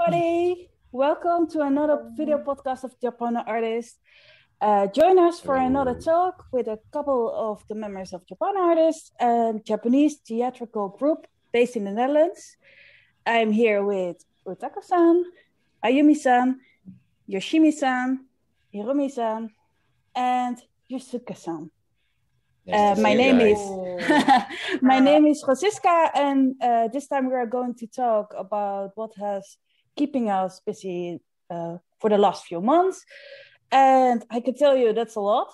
everybody. Welcome to another video podcast of Japone Artists. Join us for another talk with a couple of the members of Japone Artists, a Japanese theatrical group based in the Netherlands. I'm here with Utako-san, Ayumi-san, Yoshimi-san, Hiromi-san, and Yusuke-san. My name is Francisca, and this time we are going to talk about what has keeping us busy for the last few months. And I can tell you that's a lot.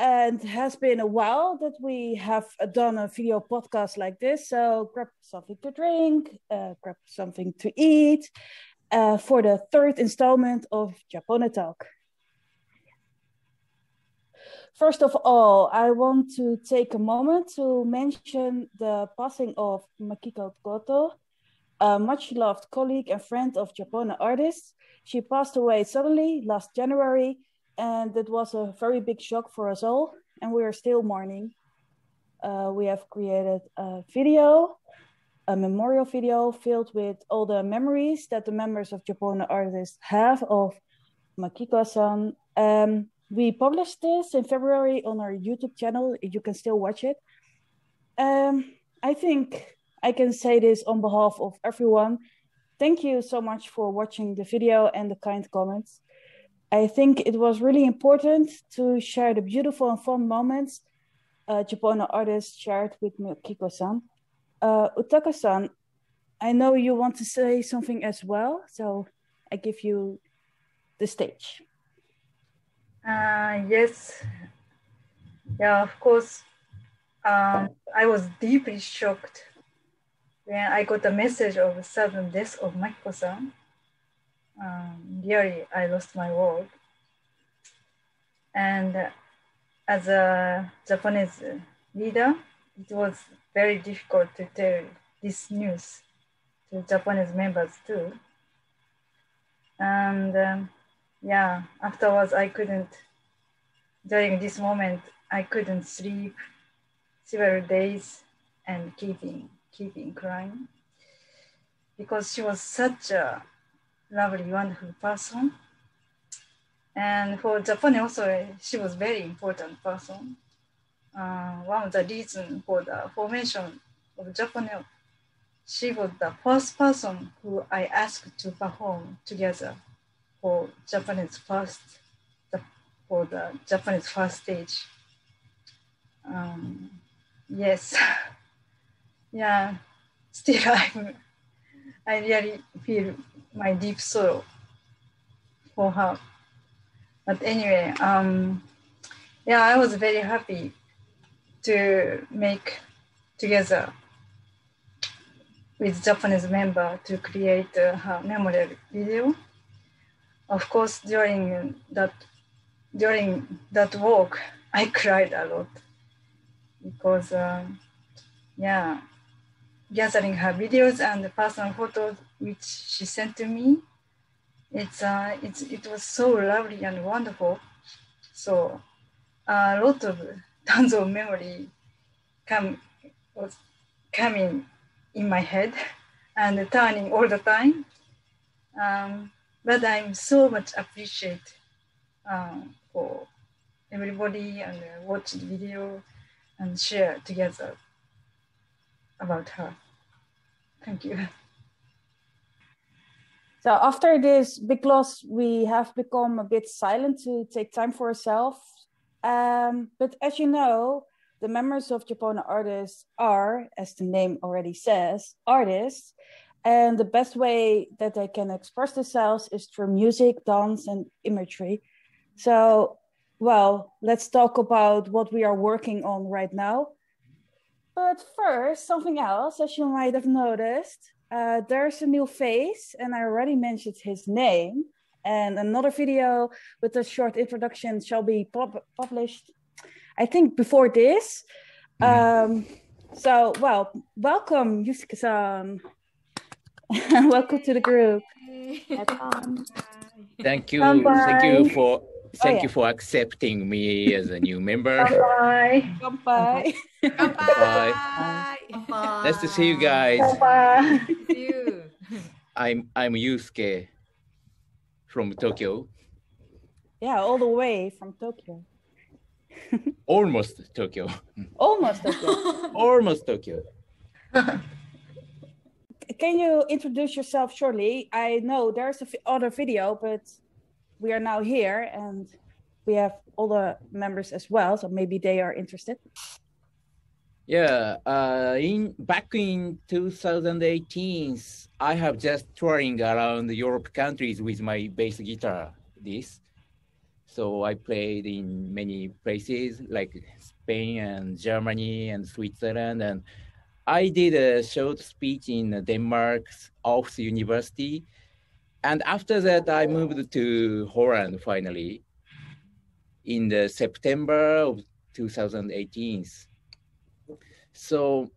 And it has been a while that we have done a video podcast like this. So grab something to drink, grab something to eat for the third installment of Japone Talk. First of all, I want to take a moment to mention the passing of Makiko Goto, a much-loved colleague and friend of Japone Artists. She passed away suddenly last January, and it was a very big shock for us all, and we are still mourning. We have created a memorial video filled with all the memories that the members of Japone Artists have of Makiko-san. We published this in February on our YouTube channel. You can still watch it. I think I can say this on behalf of everyone. Thank you so much for watching the video and the kind comments. I think it was really important to share the beautiful and fun moments Japone Artists shared with Makiko-san. Utako-san, I know you want to say something as well, so I give you the stage. Yes. Yeah, of course. I was deeply shocked when I got a message of the sudden death of Makiko-san. Really, I lost my world. And as a Japanese leader, it was very difficult to tell this news to Japanese members too. And yeah, afterwards during this moment, I couldn't sleep several days and keeping crying because she was such a lovely, wonderful person. And for Japan also, she was very important person. One of the reasons for the formation of Japan, she was the first person who I asked to perform together for the Japanese first stage. Yes, yeah. Still, I really feel my deep sorrow for her. But anyway, yeah, I was very happy to make together with Japanese member to create her memorial video. Of course, during that walk, I cried a lot because, yeah, gathering her videos and the personal photos which she sent to me, it was so lovely and wonderful. So a lot of tons of memory was coming in my head and turning all the time. But I'm so much appreciate for everybody and watch the video and share together about her. Thank you. So after this big loss, we have become a bit silent to take time for ourselves. But as you know, the members of Japone Artists are, as the name already says, artists. And the best way that they can express themselves is through music, dance, and imagery. So, well, let's talk about what we are working on right now. But first, something else, as you might have noticed, there's a new face, and I already mentioned his name. And another video with a short introduction shall be published, I think, before this. So, well, welcome, Yusuke-san. Welcome to the group. Thank you. Bye-bye. Thank you for accepting me as a new member. Bye. Bye. Bye. Nice to see you guys. Bye. See you. I'm Yusuke from Tokyo. Yeah, all the way from Tokyo. Almost Tokyo. Almost Tokyo. Almost Tokyo. Can you introduce yourself shortly? I know there's other video, but we are now here and we have all the members as well, so maybe they are interested. Yeah, back in 2018, I have just touring around the Europe countries with my bass guitar. So I played in many places like Spain and Germany and Switzerland, and I did a short speech in Denmark's Aarhus University, and after that I moved to Holland finally in the September of 2018. So,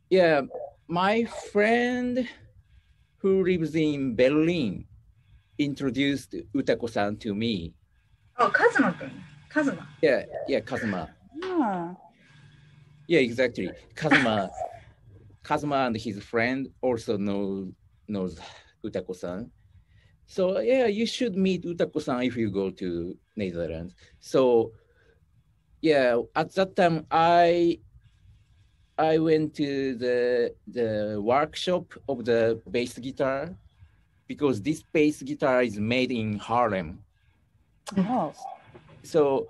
yeah, my friend who lives in Berlin introduced Utako-san to me. Oh, Kazuma-kun. Kazuma. Yeah, Kazuma. Ah. Yeah, exactly. Kazuma and his friend also knows Utako-san. So, yeah, you should meet Utako-san if you go to Netherlands. So, yeah, at that time, I went to the workshop of the bass guitar because this bass guitar is made in Harlem. Oh. So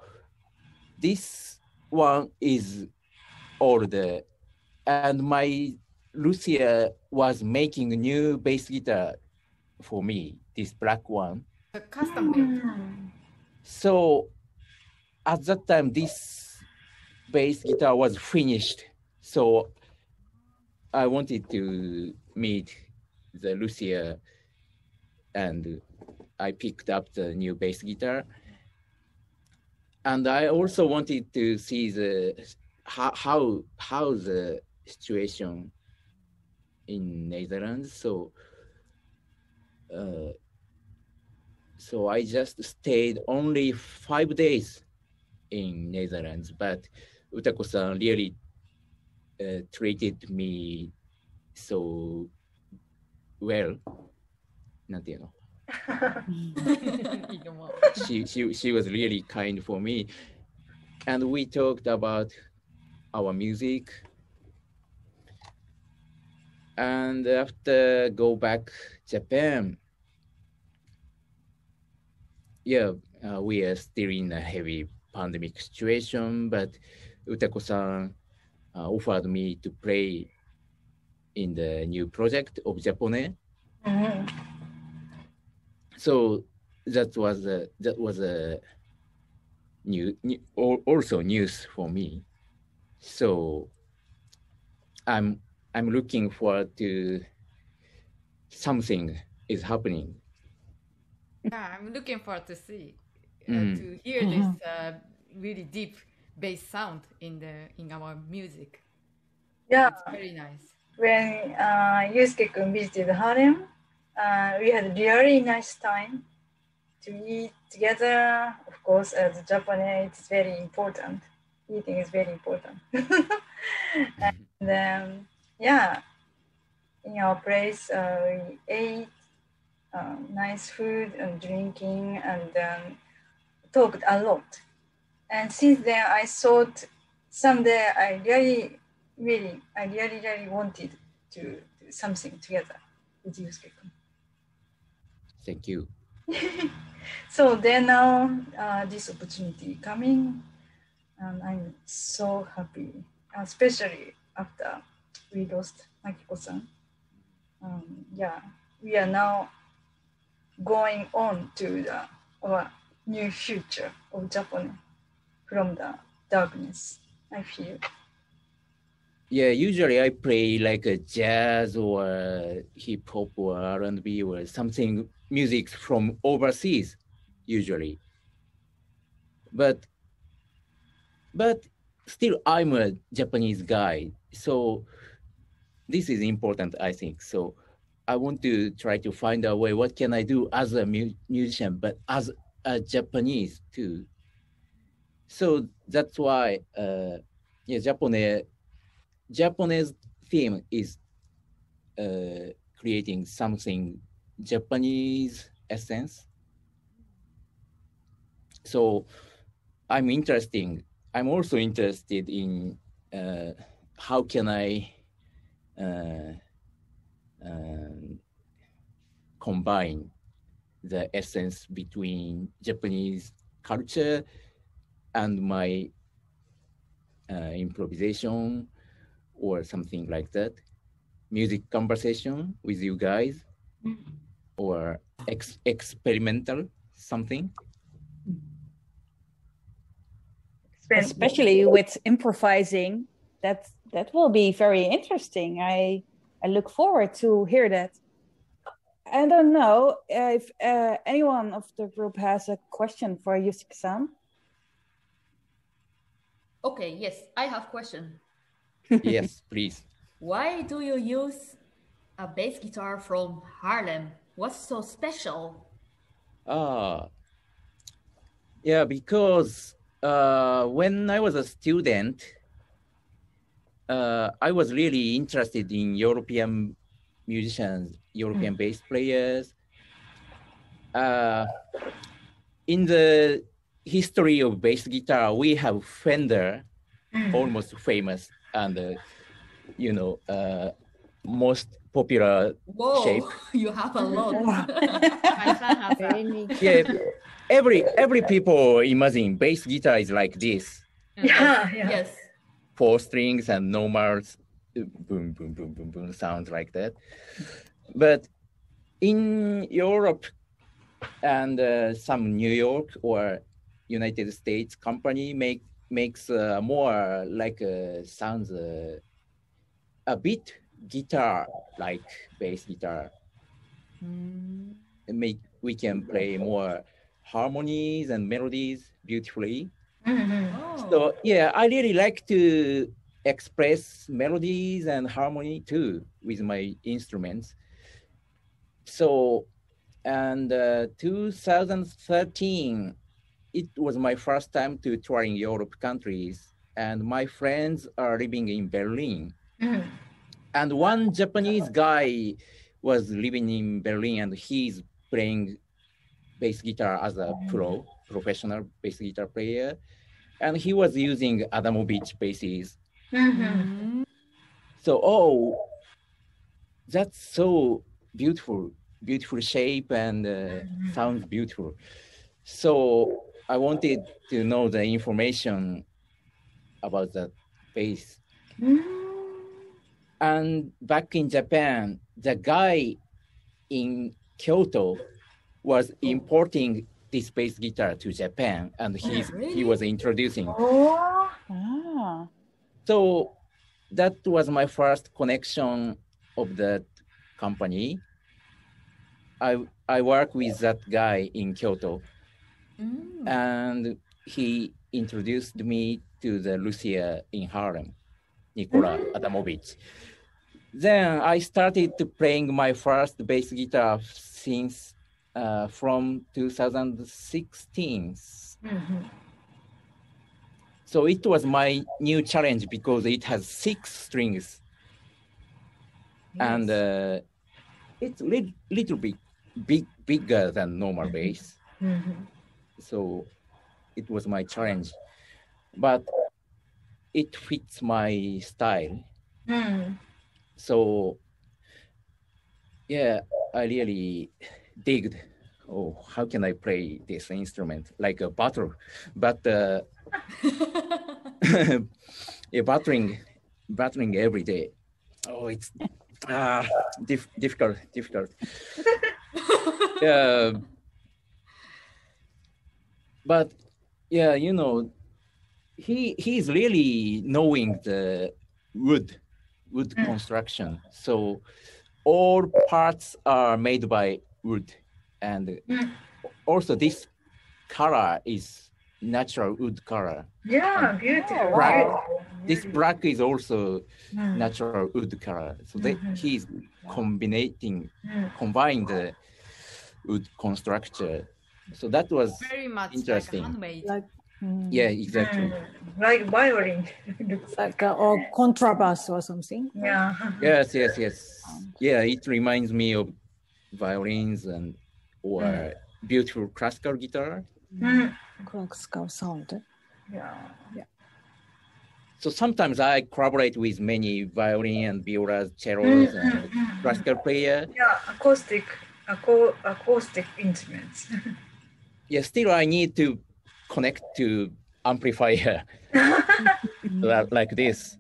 this one is older, and my Lucia was making a new bass guitar for me, this black one. A custom build. So at that time, this bass guitar was finished. So I wanted to meet the Lucia, and I picked up the new bass guitar. And I also wanted to see how the situation in Netherlands. So so I just stayed only 5 days in Netherlands, but Utako-san really treated me so well. なんていうの? she was really kind for me, and we talked about our music. And after go back Japan, yeah, we are still in a heavy pandemic situation, but Utako-san offered me to play in the new project of Japone. So that was a new also news for me. So I'm looking forward to something is happening. Yeah, I'm looking forward to see to hear this really deep bass sound in our music. Yeah. It's very nice. When Yusuke-kun visited Harlem, we had really nice time to eat together. Of course, as Japanese, it's very important. Eating is very important. And yeah, in our place, we ate nice food and drinking, and talked a lot. And since then, I thought someday I really wanted to do something together with Yusuke-kun. Thank you. So then now this opportunity coming, and I'm so happy, especially after we lost Makiko-san. Yeah, we are now going on to our new future of Japan from the darkness, I feel. Yeah, usually I play like a jazz or hip hop or R&B or something music from overseas, usually. But still, I'm a Japanese guy, so this is important, I think. So I want to try to find a way. What can I do as a musician, but as a Japanese too? So that's why, yeah, Japanese theme is creating something Japanese essence. So I'm also interested in how can I combine the essence between Japanese culture and my improvisation or something like that. Music conversation with you guys or experimental something. Especially with improvising, that will be very interesting. I look forward to hear that. I don't know if anyone of the group has a question for Yusuke-san. Okay, yes, I have a question. Yes, please. Why do you use a bass guitar from Harlem? What's so special? Yeah, because when I was a student, I was really interested in European musicians, European bass players. In the history of bass guitar, we have Fender, almost famous, and most popular shape. You have a lot. My son has a... Yeah, every people imagine bass guitar is like this. Yeah. Yes. 4 strings and normal boom, boom, boom, boom, boom sounds like that. But in Europe and some New York or United States company makes more like sounds a bit guitar like bass guitar. We can play more harmonies and melodies beautifully. So yeah, I really like to express melodies and harmony too with my instruments. So, and 2013, it was my first time to touring Europe countries, and my friends are living in Berlin. And one Japanese guy was living in Berlin, and he's playing bass guitar as a professional bass guitar player. And he was using Adamovich basses. So, that's so beautiful shape and sounds beautiful. So I wanted to know the information about that bass. And back in Japan, the guy in Kyoto was importing this bass guitar to Japan, and he was introducing. So that was my first connection of that company. I work with that guy in Kyoto, and he introduced me to the Lucia in Harlem, Nikola Adamovich. Then I started playing my first bass guitar since from 2016. So it was my new challenge because it has 6 strings. And it's little bit bigger than normal bass. So it was my challenge, but it fits my style. So yeah, I really digged, how can I play this instrument like a battle? But yeah, battling every day. It's difficult. But yeah, he's really knowing the wood construction. So all parts are made by wood, and also this color is natural wood color. Yeah, beautiful. This black is also natural wood color. So he's combining the wood construction. So that was very much interesting. Like handmade. Yeah, exactly. Like violin. Like or contrabass or something. Yeah. Yes. Yeah, it reminds me of violins or beautiful classical guitar. Classical sound. Yeah. So sometimes I collaborate with many violin and violas, cellos, and classical player. Yeah, acoustic instruments. Yeah, still I need to connect to amplifier like this.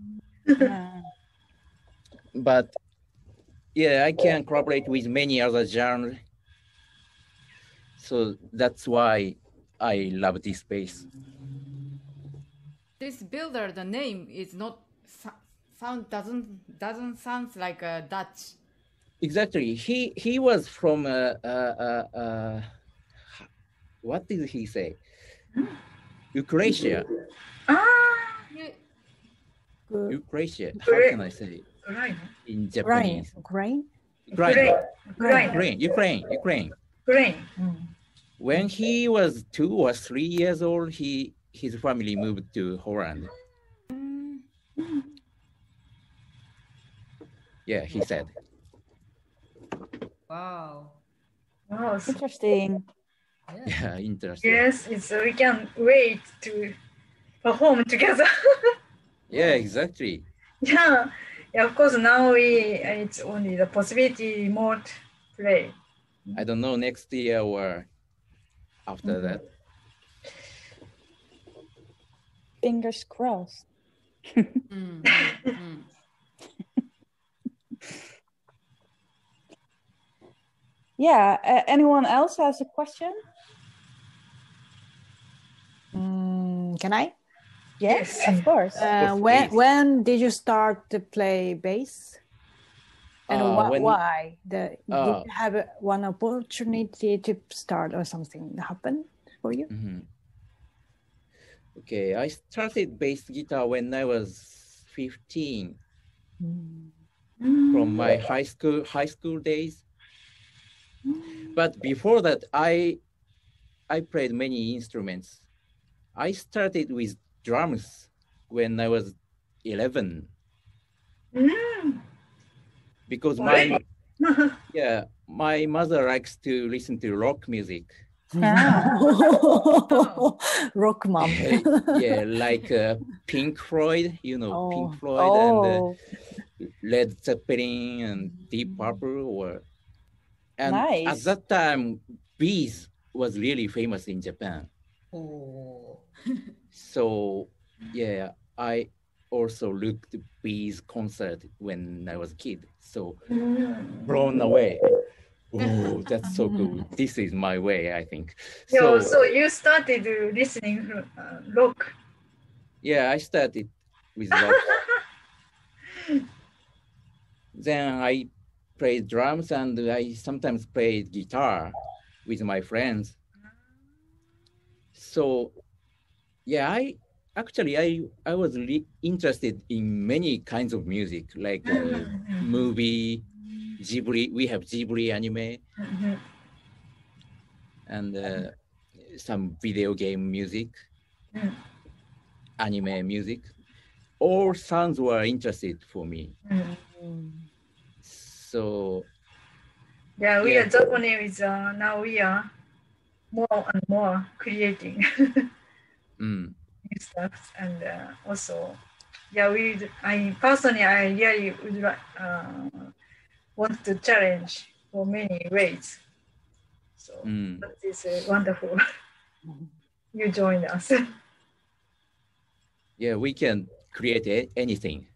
But yeah, I can collaborate with many other genres. So that's why I love this bass. This builder, the name is not doesn't sound like a Dutch. Exactly. He was from what did he say? Ukraine. Ukraine. How can I say it in Japanese? Ukraine. When he was 2 or 3 years old, his family moved to Holland. Yeah, he said. Wow. Wow. Interesting. Yeah, interesting. Yes, we can wait to perform together. Yeah, exactly. Yeah, of course, now it's only the possibility remote play. I don't know next year or after that. Fingers crossed. Yeah, anyone else has a question? Can I? Yes, of course. When did you start to play bass? And why? Did you have one opportunity to start or something happened for you? Okay, I started bass guitar when I was 15 from my high school days. But before that, I played many instruments. I started with drums when I was 11. Because my mother likes to listen to rock music. Rock mom. Yeah, like Pink Floyd, Pink Floyd and Led Zeppelin and Deep Purple. And at that time, bass was really famous in Japan. So yeah, I also looked bass concert when I was a kid. So blown away. Oh, that's so cool. This is my way, I think. So you started listening rock. Yeah, I started with rock. Then I played drums and I sometimes played guitar with my friends. So yeah, I was really interested in many kinds of music, like movie, Ghibli. We have Ghibli anime, and some video game music, anime music. All sounds were interested for me. So yeah, we are Japanese. Now we are more and more creating new stuff, and also, yeah, I really would want to challenge for many ways. So that is wonderful. You joined us. Yeah, we can create anything.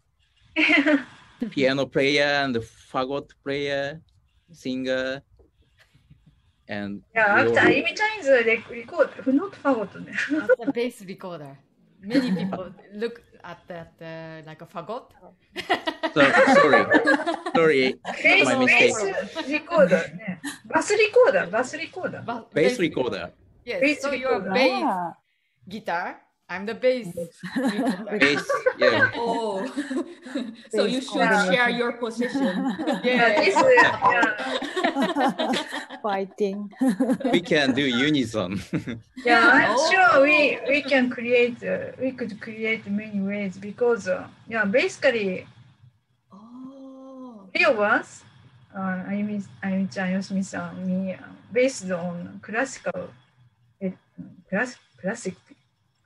Piano player and fagot player, singer, and after Ayumi-chan is a record, not fagot. As a bass recorder, many people look at that like a fagot. Sorry, my mistake. Bass recorder. Bass recorder. Yes, bass so recorder. your bass guitar. I'm the bass. Bass, yeah. Oh, so you should share your position. Fighting. We can do unison. Yeah, I'm sure we can create. We could create many ways because basically, three of us Ayumi-chan, Yoshimi-san, me, based on classical, classic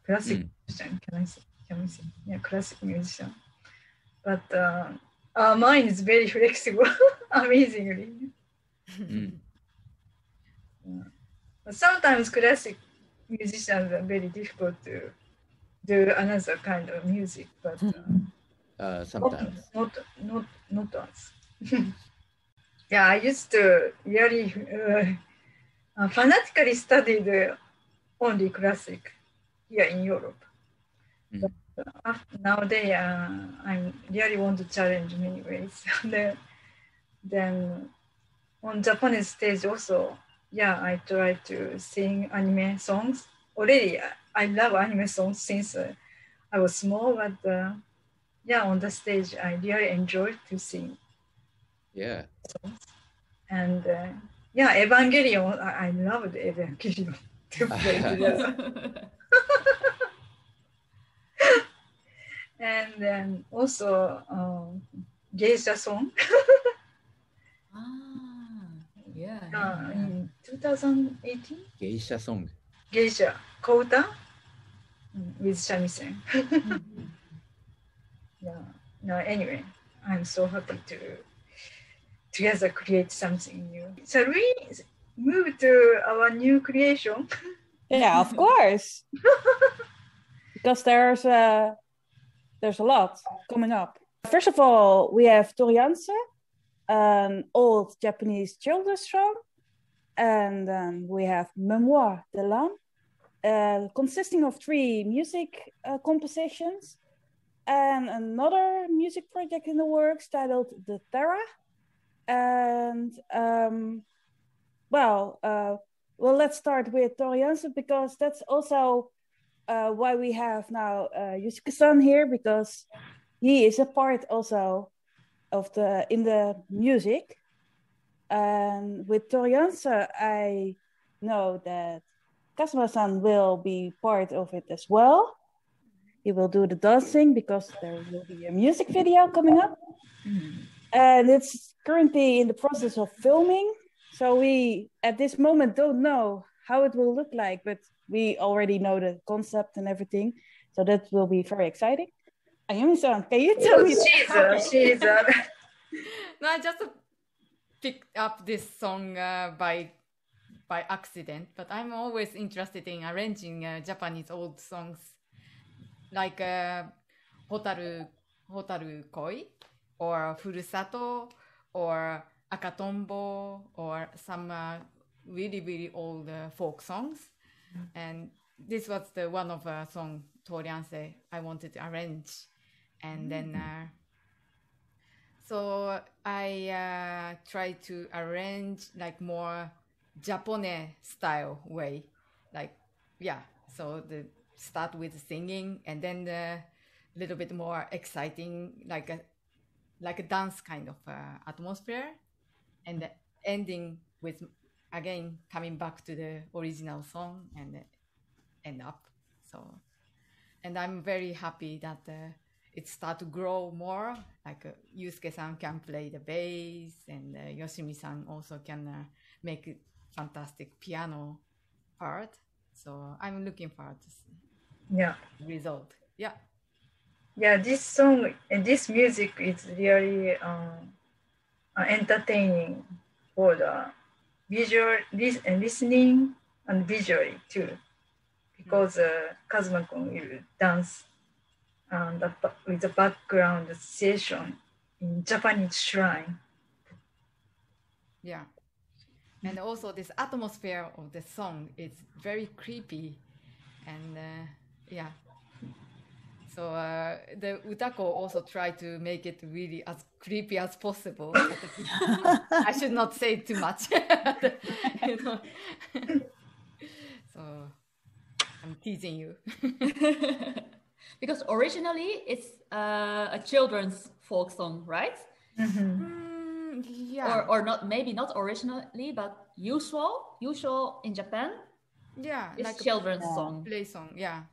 musician, can we say? Yeah, classic musician. But our mind is very flexible, amazingly. But sometimes classic musicians are very difficult to do another kind of music, but sometimes not us. Yeah, I used to really fanatically studied only classic here in Europe. But nowadays, I really want to challenge many ways. then on Japanese stage also, yeah, I try to sing anime songs. Already, I love anime songs since I was small, but yeah, on the stage, I really enjoy to sing. Yeah. Songs. And yeah, Evangelion, I loved Evangelion to play together. And then also geisha song. In 2018. Geisha song. Geisha, Kouta with shamisen. Yeah. No, anyway, I'm so happy to together create something new. Shall we move to our new creation? Yeah, of course. Because there's a lot coming up. First of all, we have Torianse, an old Japanese children's song. And then we have Memoire de l'âme, consisting of 3 music compositions and another music project in the works titled The Terra. And well, let's start with Torianse because that's also why we have now Yusuke-san here, because he is a part also of in the music. And with Torianse, I know that Kazuma-san will be part of it as well. He will do the dancing because there will be a music video coming up. And it's currently in the process of filming. So we, at this moment, don't know how it will look like, but we already know the concept and everything. So that will be very exciting. Ayumi-san, can you tell me? She's No, I just picked up this song by accident, but I'm always interested in arranging Japanese old songs like Hotaru Koi or Furusato or Akatombo or some really, really old folk songs. And this was the one of a song, Torianse, I wanted to arrange. And then so I try to arrange like more Japone style way, like so the start with singing and then the little bit more exciting, like a dance kind of atmosphere, and the ending with again coming back to the original song and end up. So, and I'm very happy that it start to grow more. Like Yusuke-san can play the bass, and Yoshimi-san also can make fantastic piano part. So I'm looking forward to see the result. Yeah, this song and this music is really entertaining for the visual listening and visually too, because Kazuma-kun will dance with the background session in Japanese shrine. Yeah. And also this atmosphere of the song is very creepy. And so the Utako also tried to make it really as creepy as possible. I should not say too much. You know? So I'm teasing you. Because originally it's a children's folk song, right? Yeah. Or not, maybe not originally, but usual in Japan. Yeah, it's like children's song. Play song, yeah.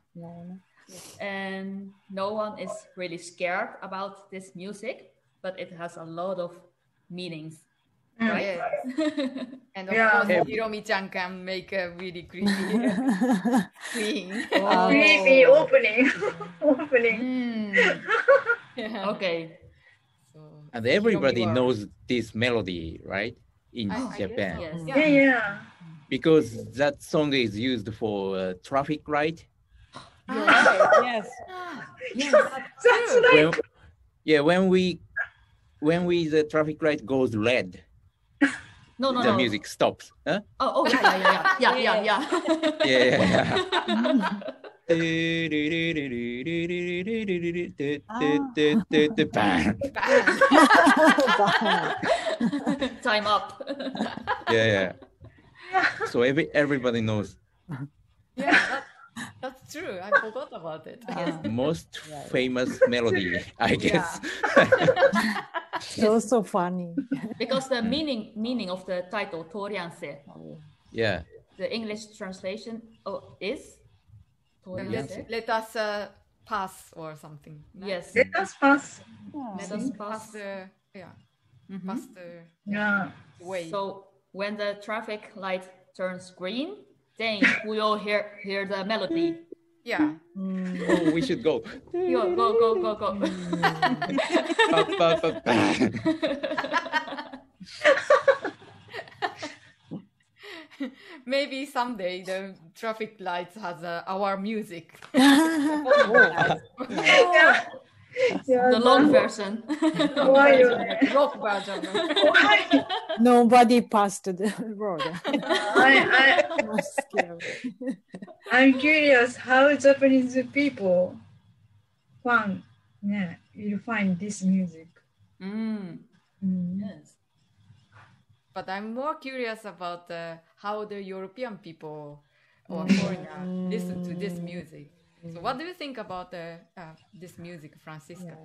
Yes. And no one is really scared about this music, but it has a lot of meanings. Right? Yes. And of course, Hiromi-chan can make a really creepy scene. Creepy opening. Yeah. Okay. So, And everybody knows this melody, right? In Japan. Yes. Yeah. Because that song is used for traffic light. Yes. Yes. That's right. When the traffic light goes red, the music stops. Huh? Oh, yeah. Yeah. Time up. Yeah. So everybody knows. Yeah, that's true. I forgot about it. Most famous melody, I guess. So funny. Because the meaning of the title, Torianse. Yeah. The English translation is let us pass or something. Right? Yes. Let us pass. Let us pass. Pass the way. So when the traffic light turns green, then we will hear the melody. Yeah. Oh, we should go. Go. Maybe someday the traffic lights has our music. The long version. Rock version. Nobody passed the road. I'm curious how Japanese people will find this music. Yes. But I'm more curious about how the European people or foreigners listen to this music. So what do you think about this music, Francisca?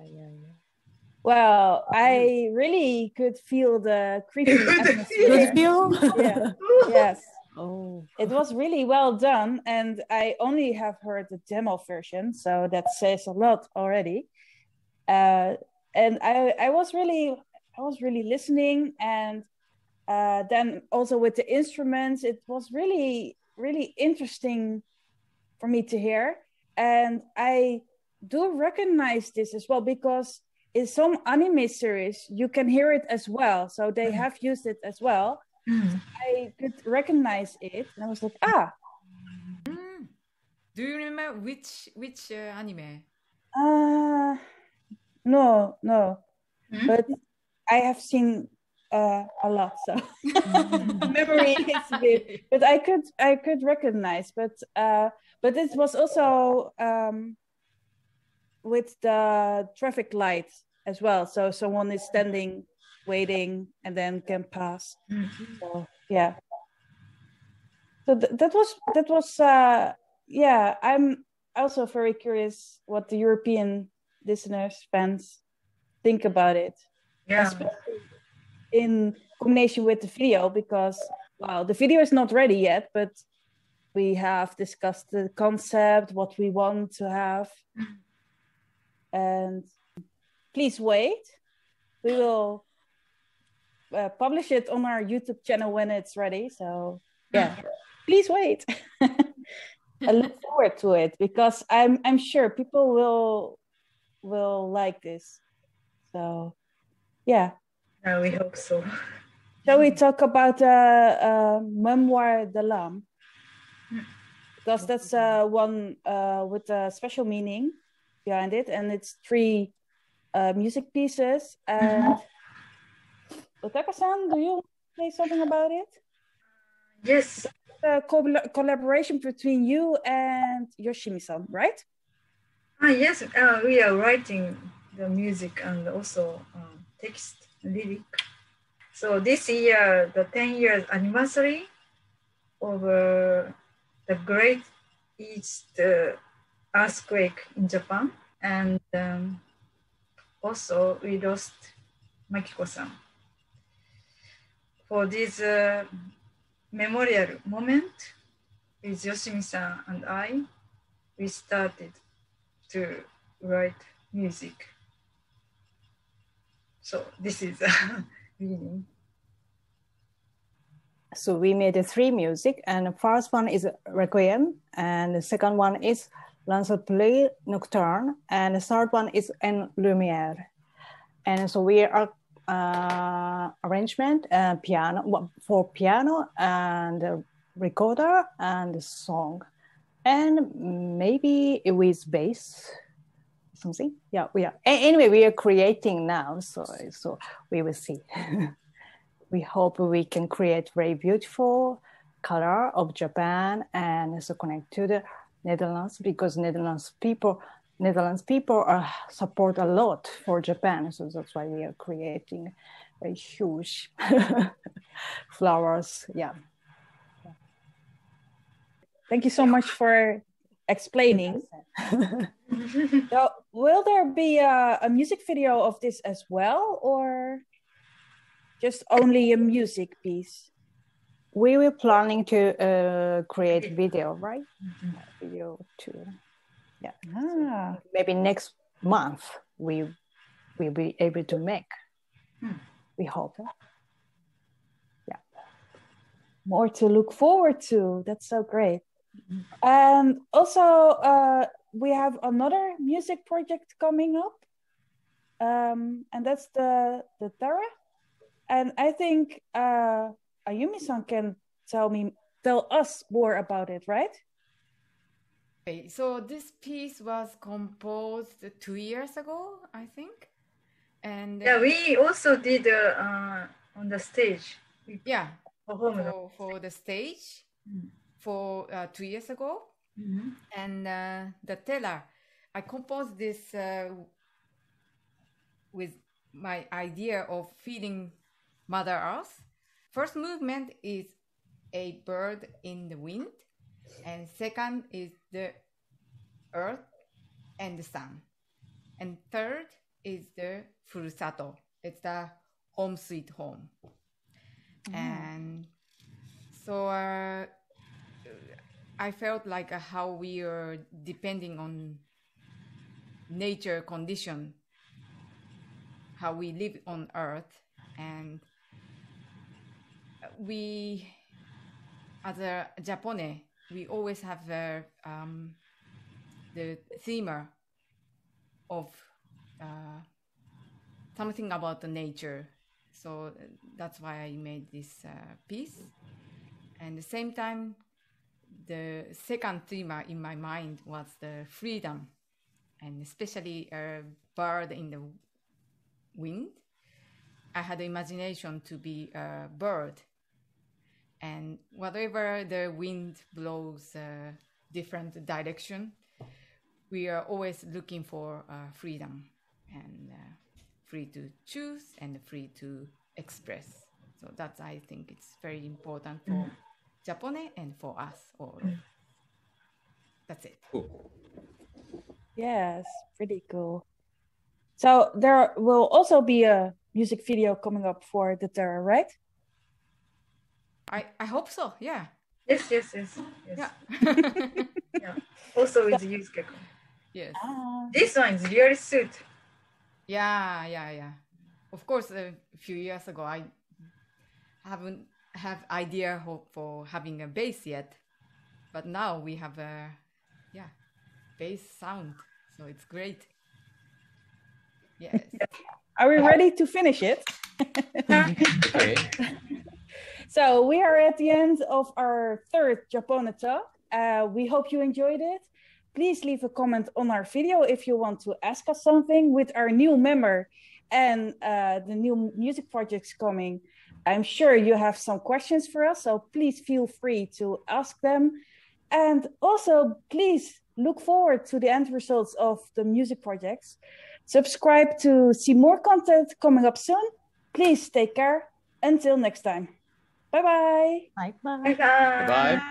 Well, I really could feel the creepy atmosphere. Yeah. Yes. Oh. It was really well done, and I only have heard the demo version, so that says a lot already. And I was really listening, and then also with the instruments, it was really, really interesting for me to hear. And I do recognize this as well, because in some anime series, you can hear it as well. So they have used it as well. So I could recognize it. And I was like, Do you remember which anime? No. But I have seen a lot, so memory is a bit. But I could recognize. But it was also with the traffic light as well. So someone is standing, waiting, and then can pass. So yeah. So that was I'm also very curious what the European listeners, fans think about it. Yeah. Especially in combination with the video, because the video is not ready yet, but we have discussed the concept, what we want to have. And please wait. We will publish it on our YouTube channel when it's ready. So yeah, please wait. I look forward to it, because I'm sure people will like this. So yeah. We hope so. Shall we talk about Memoir de l'âme? Because that's one with a special meaning behind it, and it's 3 music pieces. And Utako-san, do you say something about it? Yes. A collaboration between you and Yoshimi-san, right? Yes, we are writing the music and also text, lyric. So this year, the 10 years anniversary of the Great East earthquake in Japan, and also we lost Makiko-san. For this memorial moment, with Yoshimi-san and I, we started to write music. So this is a beginning. So we made 3 music, and the first one is Requiem, and the second one is Lancelot Nocturne, and the third one is En Lumière. And so we are arrangement piano for piano and recorder and song, and maybe with bass, something. Yeah, we are. Anyway, we are creating now, so we will see. We hope we can create very beautiful color of Japan and so connect to the Netherlands, because Netherlands people support a lot for Japan. So that's why we are creating very huge flowers. Yeah. Thank you so much for explaining. So, will there be a music video of this as well, or just only a music piece? We were planning to create video, right? Video too. Yeah. So maybe next month we will be able to make. We hope. Yeah. More to look forward to. That's so great. And also, we have another music project coming up, and that's the Terra. And I think Ayumi-san can tell us more about it, right? Okay, so this piece was composed 2 years ago, I think. And yeah, we also did on the stage. Yeah, for the stage for 2 years ago. And the Terra, I composed this with my idea of feeling Mother Earth. First movement is a bird in the wind, and second is the earth and the sun, and third is the furusato. It's the home sweet home. And so I felt like how we are depending on nature condition, how we live on earth, and we, as a Japone, we always have the theme of something about the nature. So that's why I made this piece. And at the same time, the second theme in my mind was the freedom, and especially a bird in the wind. I had the imagination to be a bird, and whatever the wind blows different direction, we are always looking for freedom, and free to choose and free to express. So that's, I think it's very important for Japone and for us all. That's it. Cool. Yes, pretty cool. So there will also be a music video coming up for the Terra, right? I hope so, yeah. Yes. Yeah. Yeah. Also with Yusuke. Yes. This one is really suit. Yeah. Of course, a few years ago, I haven't have idea for having a bass yet, but now we have a bass sound, so it's great. Yes. Are we ready to finish it? Okay. So we are at the end of our third Japone talk. We hope you enjoyed it. Please leave a comment on our video if you want to ask us something. With our new member and the new music projects coming, I'm sure you have some questions for us, so please feel free to ask them. And also, please look forward to the end results of the music projects. Subscribe to see more content coming up soon. Please take care. Until next time. Bye-bye. Bye-bye. Bye. Bye.